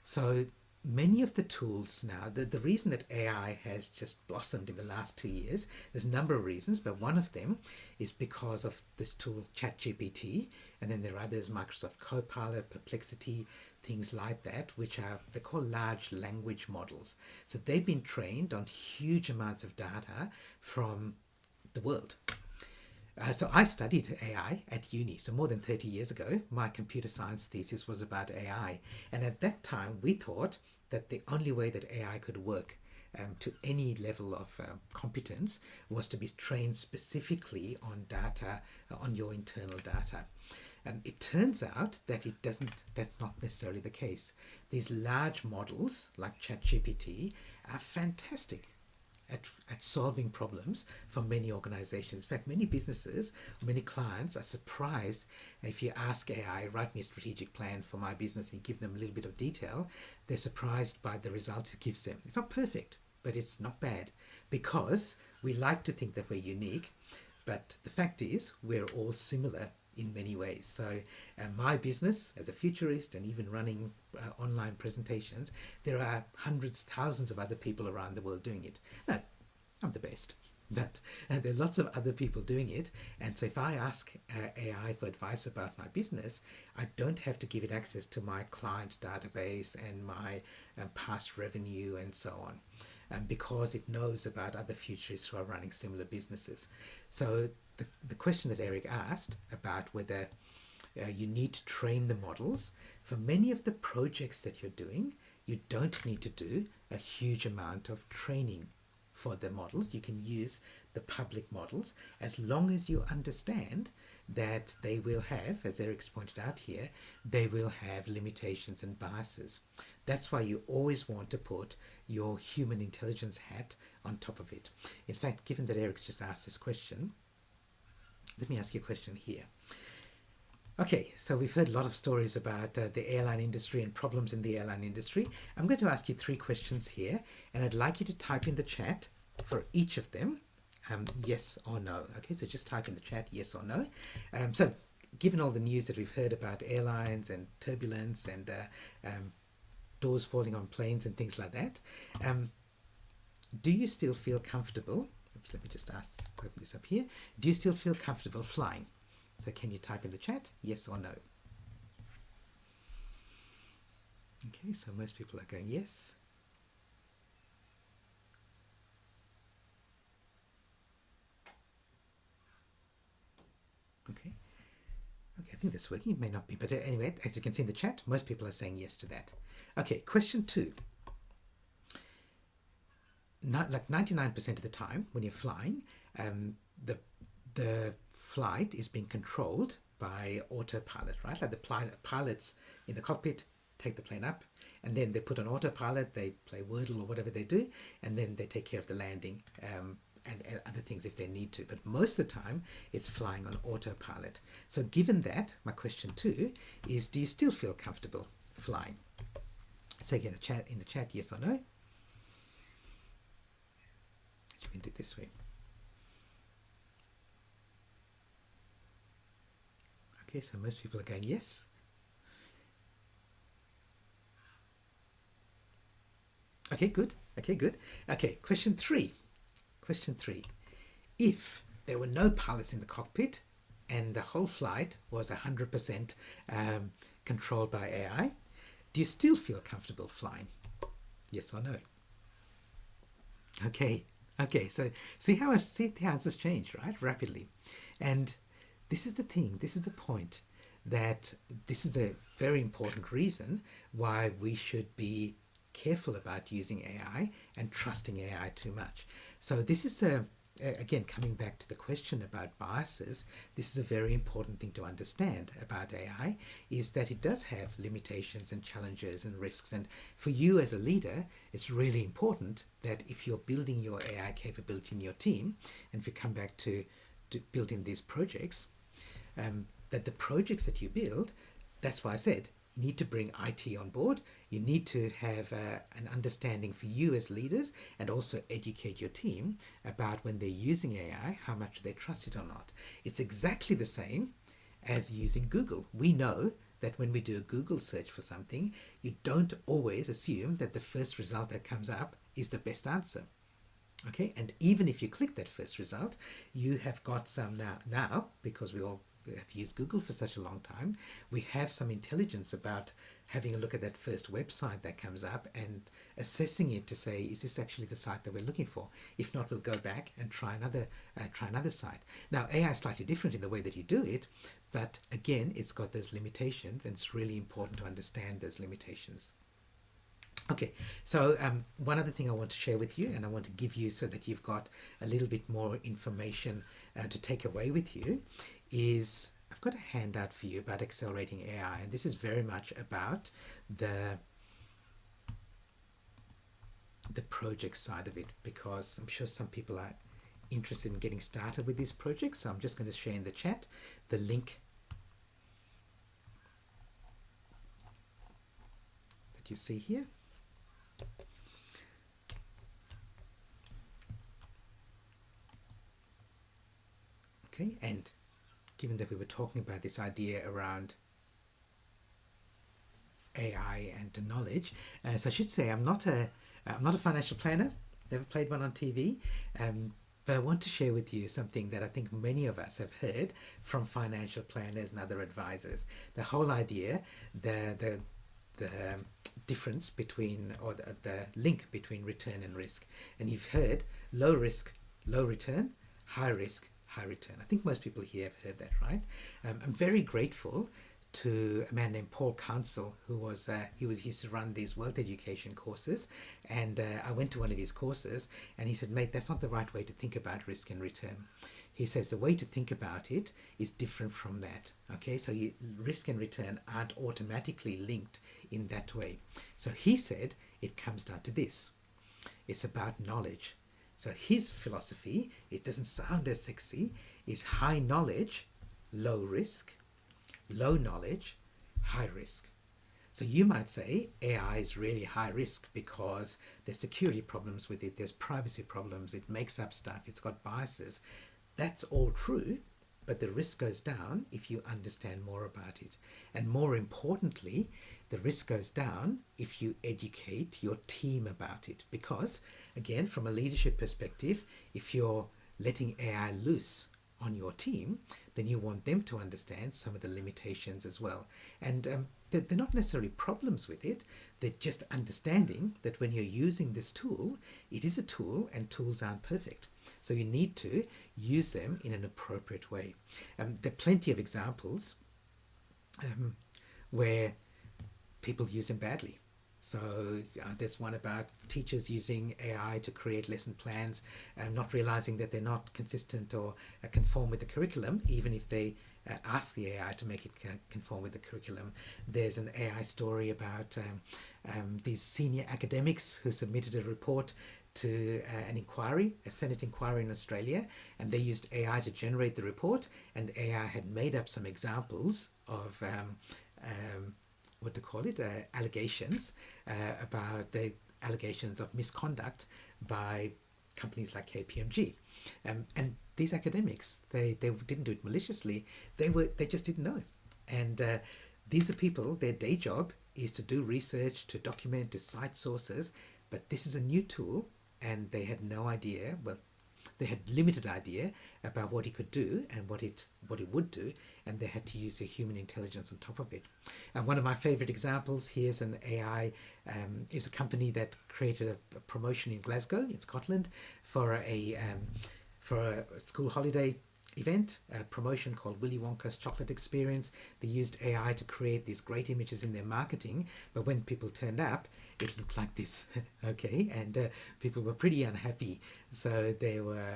So many of the tools now, the reason that AI has just blossomed in the last 2 years, there's a number of reasons, but one of them is because of this tool ChatGPT, and then there are others, Microsoft Copilot, Perplexity, things like that, which are, they're called large language models. So they've been trained on huge amounts of data from the world. So I studied AI at uni. So more than 30 years ago, my computer science thesis was about AI. And at that time, we thought that the only way that AI could work to any level of competence was to be trained specifically on data, on your internal data. It turns out that that's not necessarily the case. These large models like ChatGPT are fantastic at solving problems for many organizations. In fact, many businesses, many clients are surprised if you ask AI, write me a strategic plan for my business, and you give them a little bit of detail, they're surprised by the result it gives them. It's not perfect, but it's not bad, because we like to think that we're unique, but the fact is we're all similar in many ways. So my business as a futurist, and even running online presentations, there are hundreds, thousands of other people around the world doing it. No, I'm the best, but there are lots of other people doing it. And so if I ask AI for advice about my business, I don't have to give it access to my client database and my past revenue and so on, because it knows about other futurists who are running similar businesses. So the question that Eric asked about whether you need to train the models, for many of the projects that you're doing, you don't need to do a huge amount of training for the models. You can use the public models as long as you understand that they will have, as Eric's pointed out here, they will have limitations and biases. That's why you always want to put your human intelligence hat on top of it. In fact, given that Eric's just asked this question, let me ask you a question here. Okay, so we've heard a lot of stories about the airline industry and problems in the airline industry. I'm going to ask you 3 questions here, and I'd like you to type in the chat for each of them, yes or no. Okay, so just type in the chat yes or no. So given all the news that we've heard about airlines and turbulence and doors falling on planes and things like that, do you still feel comfortable? Oops, let me just open this up here. Do you still feel comfortable flying? So can you type in the chat yes or no? Okay, so most people are going yes. Okay, I think that's working. It may not be, but anyway, as you can see in the chat, most people are saying yes to that. Okay, question 2. Like 99% of the time when you're flying, the flight is being controlled by autopilot, right? Like the pilots in the cockpit take the plane up, and then they put on autopilot, they play Wordle or whatever they do, and then they take care of the landing and other things if they need to. But most of the time, it's flying on autopilot. So given that, my question too is, do you still feel comfortable flying? So again, in the chat, yes or no. You can do it this way. Okay, so most people are going yes. Okay, good. Okay, good. Okay, question 3. Question 3. If there were no pilots in the cockpit and the whole flight was 100% controlled by AI, do you still feel comfortable flying? Yes or no? Okay, okay. So see how the answers change, right? Rapidly. And this is the thing, this is the point, that this is the very important reason why we should be careful about using AI and trusting AI too much. So this is again, coming back to the question about biases, this is a very important thing to understand about AI, is that it does have limitations and challenges and risks. And for you as a leader, it's really important that if you're building your AI capability in your team, and if you come back to building these projects, that the projects that you build, that's why I said you need to bring IT on board. You need to have an understanding for you as leaders, and also educate your team about when they're using AI, how much they trust it or not. It's exactly the same as using Google. We know that when we do a Google search for something, you don't always assume that the first result that comes up is the best answer. Okay, and even if you click that first result, you have got some now because we all have used Google for such a long time, we have some intelligence about having a look at that first website that comes up and assessing it to say, is this actually the site that we're looking for? If not, we'll go back and try another site. Now, AI is slightly different in the way that you do it, but again, it's got those limitations, and it's really important to understand those limitations. Okay, so one other thing I want to share with you, and I want to give you so that you've got a little bit more information to take away with you, is I've got a handout for you about accelerating AI, and this is very much about the project side of it, because I'm sure some people are interested in getting started with these projects. So I'm just going to share in the chat the link that you see here. Okay, and given that we were talking about this idea around AI and knowledge, so I should say I'm not a financial planner, never played one on TV, but I want to share with you something that I think many of us have heard from financial planners and other advisors. The whole idea, the difference between, or the link between return and risk. And you've heard low risk, low return, high risk, high return. I think most people here have heard that, right? I'm very grateful to a man named Paul Council, who used to run these wealth education courses, and I went to one of his courses, and he said, mate, that's not the right way to think about risk and return. He says the way to think about it is different from that. Okay, so risk and return aren't automatically linked in that way. So he said it comes down to this. It's about knowledge. So his philosophy, it doesn't sound as sexy, is high knowledge, low risk, low knowledge, high risk. So you might say AI is really high risk because there's security problems with it, there's privacy problems, it makes up stuff, it's got biases. That's all true, but the risk goes down if you understand more about it. And more importantly, the risk goes down if you educate your team about it. Because, again, from a leadership perspective, if you're letting AI loose on your team, then you want them to understand some of the limitations as well. And they're not necessarily problems with it, they're just understanding that when you're using this tool, it is a tool and tools aren't perfect. So you need to use them in an appropriate way. There are plenty of examples where people use them badly. So there's one about teachers using AI to create lesson plans, not realizing that they're not consistent or conform with the curriculum, even if they ask the AI to make it conform with the curriculum. There's an AI story about these senior academics who submitted a report to an inquiry, a Senate inquiry in Australia, and they used AI to generate the report, and AI had made up some examples of what to call it, allegations about the allegations of misconduct by companies like KPMG. And these academics, they didn't do it maliciously, they just didn't know. And these are people, their day job is to do research, to document, to cite sources, but this is a new tool and they had no idea, well, they had limited idea about what it could do and what it would do, and they had to use their human intelligence on top of it. And one of my favorite examples, here's an AI, is a company that created a promotion in Glasgow, in Scotland, for a school holiday event, a promotion called Willy Wonka's Chocolate Experience. They used AI to create these great images in their marketing, but when people turned up, it looked like this. Okay, and people were pretty unhappy. So there were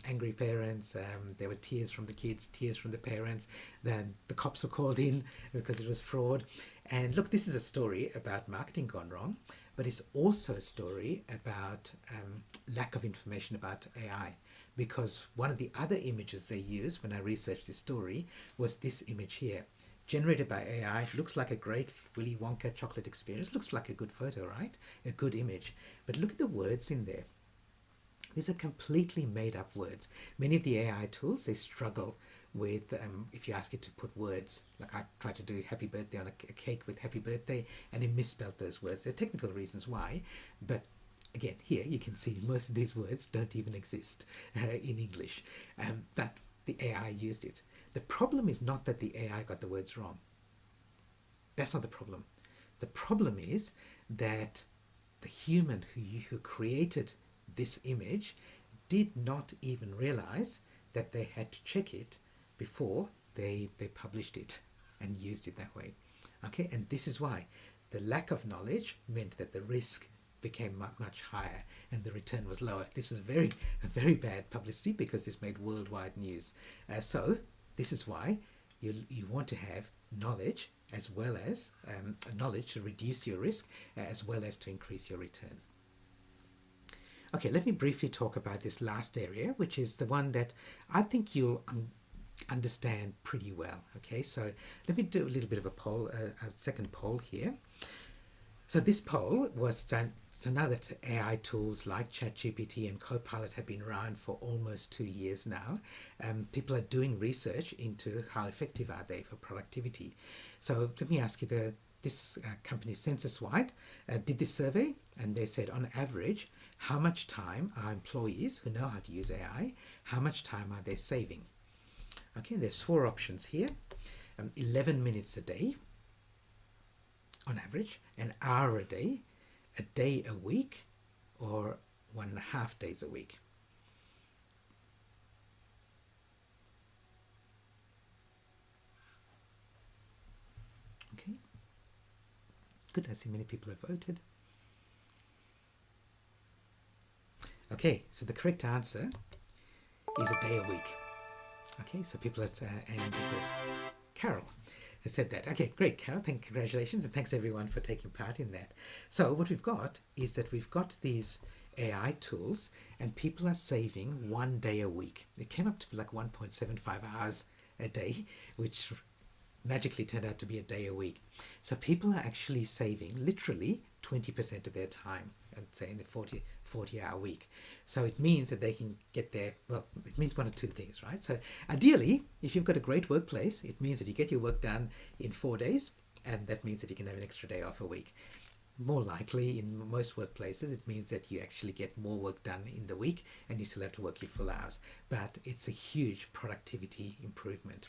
angry parents, there were tears from the kids, tears from the parents. Then the cops were called in because it was fraud. And look, this is a story about marketing gone wrong, but it's also a story about lack of information about AI. Because one of the other images they used when I researched this story was this image here. Generated by AI, looks like a great Willy Wonka chocolate experience, looks like a good photo, right? A good image. But look at the words in there. These are completely made up words. Many of the AI tools, they struggle with, if you ask it to put words, like I tried to do happy birthday on a cake with happy birthday, and it misspelled those words. There are technical reasons why, but again, here you can see most of these words don't even exist in English, but the AI used it. The problem is not that the AI got the words wrong. That's not the problem. The problem is that the human who created this image did not even realize that they had to check it before they published it and used it that way. Okay, and this is why the lack of knowledge meant that the risk became much higher and the return was lower. This was very bad publicity because this made worldwide news. So this is why you want to have knowledge as well as knowledge to reduce your risk as well as to increase your return. Okay, let me briefly talk about this last area, which is the one that I think you'll understand pretty well. Okay, so let me do a little bit of a poll, a second poll here. So this poll was done, so now that AI tools like ChatGPT and Copilot have been around for almost 2 years now, people are doing research into how effective are they for productivity. So let me ask you, this company Censuswide did this survey, and they said on average, how much time are employees who know how to use AI, how much time are they saving? Okay, there's 4 options here. 11 minutes a day, on average, an hour a day a week, or 1.5 days a week. Okay, good. I see many people have voted. Okay, so the correct answer is a day a week. Okay, so people are, and it was Carol who said that. Okay, great, Carol. Congratulations, and thanks everyone for taking part in that. So what we've got is that we've got these AI tools, and people are saving 1 day a week. It came up to be like 1.75 hours a day, which magically turned out to be a day a week. So people are actually saving literally 20% of their time, I'd say, in a 40-hour week. So it means that they can get there, well, it means one of two things, right? So ideally, if you've got a great workplace, it means that you get your work done in 4 days, and that means that you can have an extra day off a week. More likely, in most workplaces, it means that you actually get more work done in the week and you still have to work your full hours. But it's a huge productivity improvement.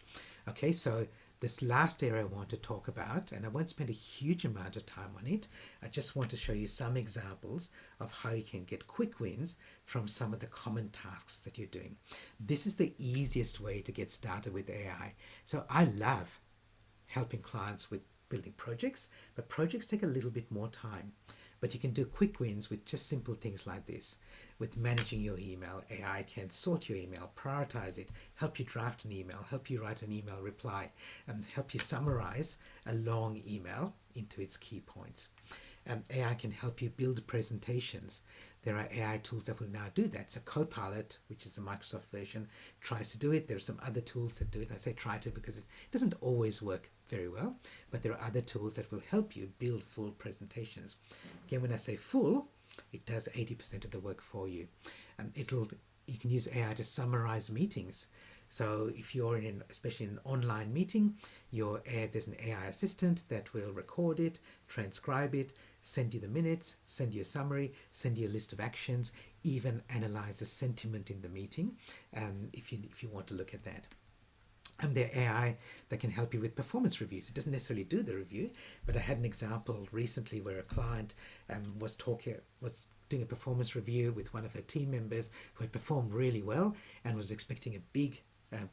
Okay, so this last area I want to talk about, and I won't spend a huge amount of time on it, I just want to show you some examples of how you can get quick wins from some of the common tasks that you're doing. This is the easiest way to get started with AI. So I love helping clients with building projects, but projects take a little bit more time. But you can do quick wins with just simple things like this. With managing your email, AI can sort your email, prioritize it, help you draft an email, help you write an email reply, and help you summarize a long email into its key points. AI can help you build presentations. there are AI tools that will now do that. So Copilot, which is the Microsoft version, tries to do it. There are some other tools that do it. I say try to because it doesn't always work very well, but there are other tools that will help you build full presentations. Again, when I say full, it does 80% of the work for you. You can use AI to summarize meetings. So if you're especially in an online meeting, there's an AI assistant that will record it, transcribe it, send you the minutes, send you a summary, send you a list of actions, even analyze the sentiment in the meeting, if you want to look at that. And there are AI that can help you with performance reviews. It doesn't necessarily do the review, but I had an example recently where a client was doing a performance review with one of her team members who had performed really well and was expecting a big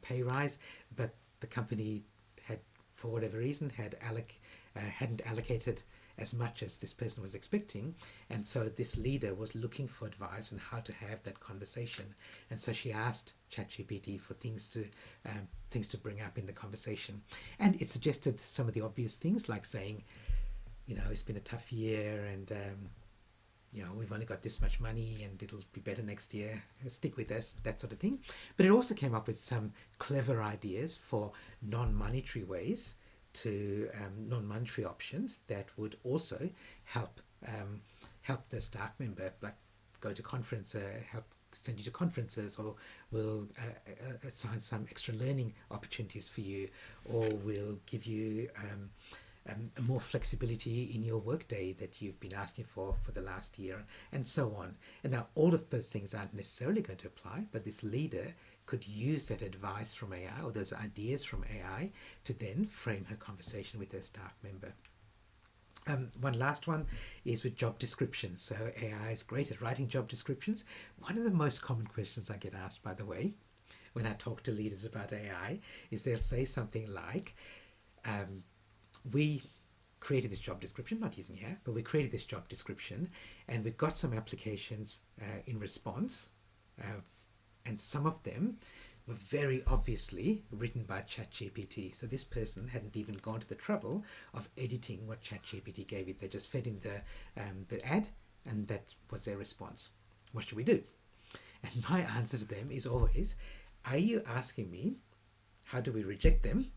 pay rise, but the company had, for whatever reason, hadn't allocated as much as this person was expecting, and so this leader was looking for advice on how to have that conversation, and so she asked ChatGPT for things to bring up in the conversation, and it suggested some of the obvious things like saying, it's been a tough year, and we've only got this much money and it'll be better next year, stick with us, that sort of thing. But it also came up with some clever ideas for non-monetary ways non-monetary options that would also help the staff member, like go to help send you to conferences, or will assign some extra learning opportunities for you, or will give you more flexibility in your workday that you've been asking for the last year, and so on. And now all of those things aren't necessarily going to apply, but this leader could use that advice from AI or those ideas from AI to then frame her conversation with her staff member. One last one is with job descriptions. So AI is great at writing job descriptions. One of the most common questions I get asked, by the way, when I talk to leaders about AI, is they'll say something like, we created this job description, not using AI, but we created this job description and we got some applications in response, and some of them were very obviously written by ChatGPT. So this person hadn't even gone to the trouble of editing what ChatGPT gave it. They just fed in the ad, and that was their response. What should we do? And my answer to them is always, are you asking me how do we reject them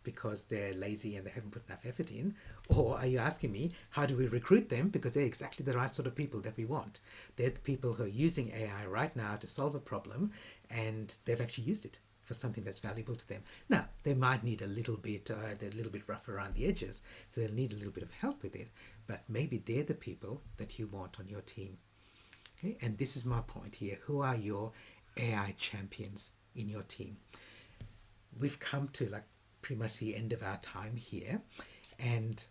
because they're lazy and they haven't put enough effort in? Or are you asking me, how do we recruit them because they're exactly the right sort of people that we want? They're the people who are using AI right now to solve a problem, and they've actually used it for something that's valuable to them. Now, they might need they're a little bit rough around the edges, so they'll need a little bit of help with it, but maybe they're the people that you want on your team. Okay? And this is my point here. Who are your AI champions in your team? We've come to pretty much the end of our time here, and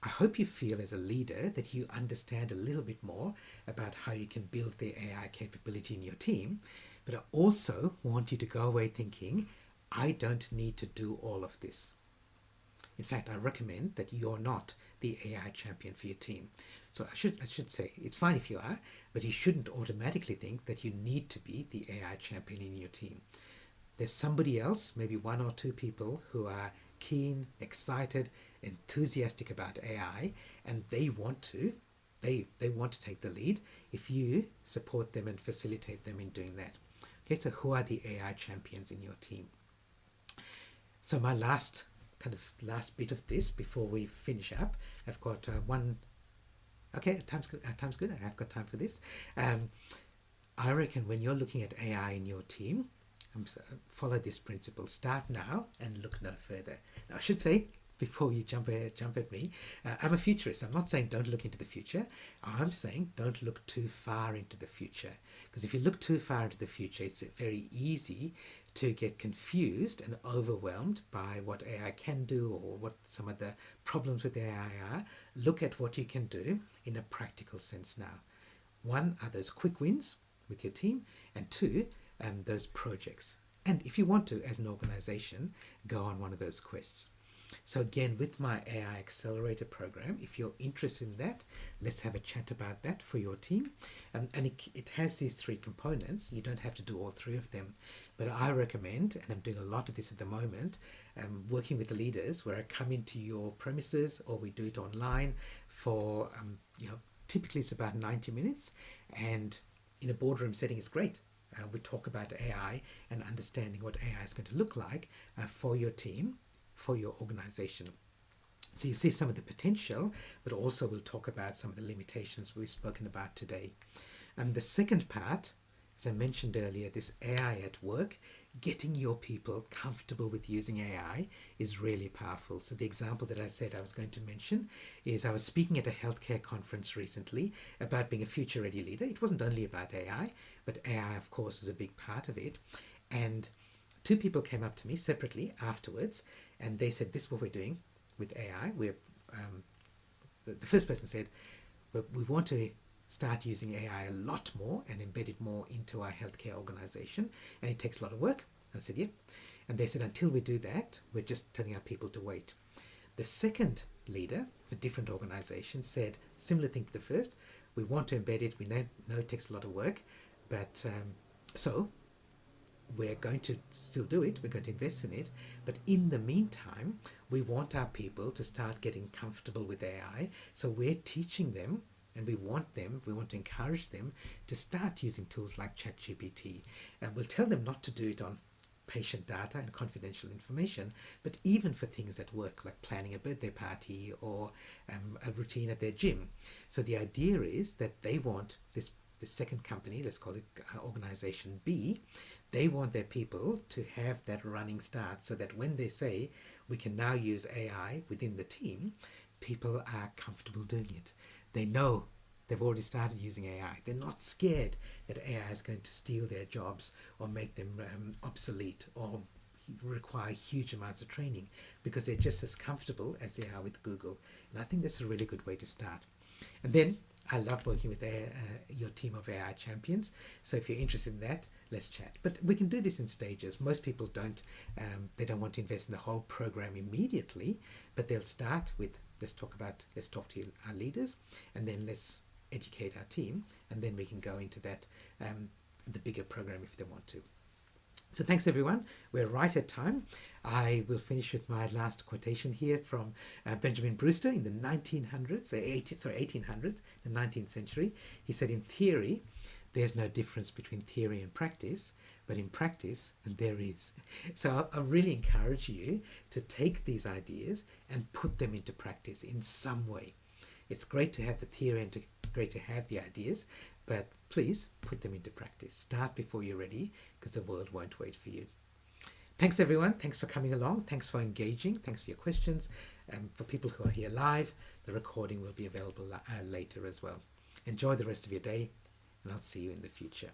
I hope you feel as a leader that you understand a little bit more about how you can build the AI capability in your team, but I also want you to go away thinking, I don't need to do all of this. In fact, I recommend that you're not the AI champion for your team. So I should say, it's fine if you are, but you shouldn't automatically think that you need to be the AI champion in your team. There's somebody else, maybe one or two people who are keen, excited, enthusiastic about AI, and they want to take the lead if you support them and facilitate them in doing that. Okay, so who are the AI champions in your team? So my last bit of this before we finish up, I've got one. Okay, time's good. I have got time for this. I reckon when you're looking at AI in your team, follow this principle. Start now and look no further. Now, I should say, before you jump at me, I'm a futurist. I'm not saying don't look into the future. I'm saying don't look too far into the future. Because if you look too far into the future, it's very easy to get confused and overwhelmed by what AI can do or what some of the problems with AI are. Look at what you can do in a practical sense now. One are those quick wins with your team, and two, those projects. And if you want to, as an organization, go on one of those quests. So again, with my AI Accelerator program, if you're interested in that, let's have a chat about that for your team. And it has these three components. You don't have to do all three of them. But I recommend, and I'm doing a lot of this at the moment, working with the leaders where I come into your premises or we do it online for typically it's about 90 minutes, and in a boardroom setting is great. We talk about AI and understanding what AI is going to look like for your team, for your organization. So you see some of the potential, but also we'll talk about some of the limitations we've spoken about today. And the second part, as I mentioned earlier, this AI at work, getting your people comfortable with using AI is really powerful. So the example that I said I was going to mention is I was speaking at a healthcare conference recently about being a future ready leader. It wasn't only about AI, but AI, of course, is a big part of it. And two people came up to me separately afterwards, and they said, this is what we're doing with AI. The first person said, we want to start using AI a lot more and embed it more into our healthcare organization, and it takes a lot of work. And I said, yeah. And they said, until we do that, we're just telling our people to wait. The second leader of a different organization said similar thing to the first. We want to embed it. We know it takes a lot of work, but so we're going to still do it. We're going to invest in it. But in the meantime, we want our people to start getting comfortable with AI. So we're teaching them, and we want to encourage them to start using tools like ChatGPT. And we'll tell them not to do it on patient data and confidential information, but even for things at work, like planning a birthday party or a routine at their gym. So the idea is that they want this second company, let's call it organization B, they want their people to have that running start, so that when they say we can now use AI within the team, people are comfortable doing it. They know they've already started using AI. They're not scared that AI is going to steal their jobs or make them obsolete or require huge amounts of training, because they're just as comfortable as they are with Google. And I think that's a really good way to start. And then I love working with your team of AI champions. So if you're interested in that, let's chat. But we can do this in stages. Most people don't, they don't want to invest in the whole program immediately, but they'll start with, let's talk to our leaders, and then let's educate our team, and then we can go into that, the bigger program if they want to. So thanks everyone. We're right at time. I will finish with my last quotation here from Benjamin Brewster in the 1800s, the 19th century. He said, in theory, there's no difference between theory and practice, but in practice, there is. So I really encourage you to take these ideas and put them into practice in some way. It's great to have the theory and great to have the ideas, but please put them into practice. Start before you're ready, because the world won't wait for you. Thanks everyone. Thanks for coming along. Thanks for engaging. Thanks for your questions. For people who are here live, the recording will be available later as well. Enjoy the rest of your day, and I'll see you in the future.